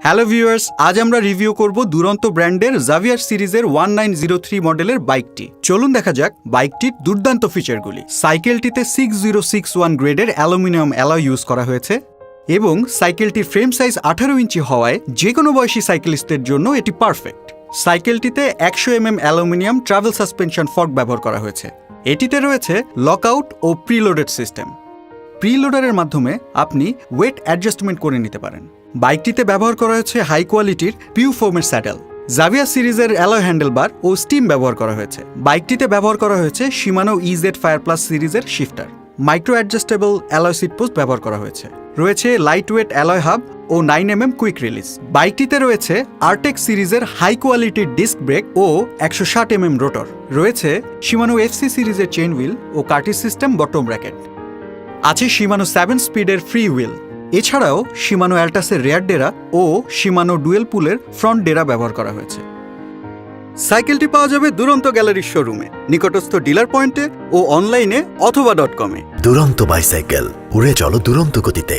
Hello viewers, আজ আমরা review করব দুরন্ত ব্র্যান্ডের জাভিয়ার সিরিজের 1903 মডেলের বাইকটি। চলুন দেখা যাক বাইকটির দুর্দান্ত ফিচারগুলি। সাইকেলটিতে 6061 গ্রেডের অ্যালুমিনিয়াম অ্যালয় ইউজ করা হয়েছে এবং সাইকেলটির ফ্রেম সাইজ 18 ইঞ্চি হওয়ায় যে কোনো বয়সী সাইকেলিস্টের জন্য এটি পারফেক্ট। সাইকেলটিতে 100 mm aluminium travel suspension fork ব্যবহার করা হয়েছে। এটিতে রয়েছে লকআউট ও প্রিলোডেড সিস্টেম। প্রিলোডারের মাধ্যমে আপনি ওয়েট অ্যাডজাস্টমেন্ট করে নিতে পারেন। বাইকটিতে ব্যবহার করা হয়েছে হাই কোয়ালিটির পিউ ফোমের স্যাডেল। জাভিয়ার সিরিজের অ্যালয় হ্যান্ডেলবার ও স্টিম ব্যবহার করা হয়েছে। বাইকটিতে ব্যবহার করা হয়েছে শিমানো ইজেড ফায়ার প্লাস সিরিজের shifter. Micro adjustable alloy seat post ব্যবহার করা হয়েছে। রয়েছে লাইট ওয়েট অ্যালয় হাব ও 9 mm কুইক রিলিজ। বাইকটিতে রয়েছে আর্টেক সিরিজের হাই কোয়ালিটির ডিস্ক ব্রেক ও 160 mm রোটর। রয়েছে শিমানো এফসি সিরিজের চেইন হুইল ও কার্টিজ সিস্টেম বটম র্যাকেট। আছে শিমানো 7 স্পিডের ফ্রি হুইল। এছাড়াও শিমানো অ্যাল্টাসের রেয়ার ডেরা ও শিমানো ডুয়েল পুলের ফ্রন্ট ডেরা ব্যবহার করা হয়েছে। সাইকেলটি পাওয়া যাবে দুরন্ত গ্যালারির শোরুমে, নিকটস্থ ডিলার পয়েন্টে ও অনলাইনে অথবা .com-এ। দুরন্ত বাইসাইকেল, উড়ে চলো দুরন্ত গতিতে।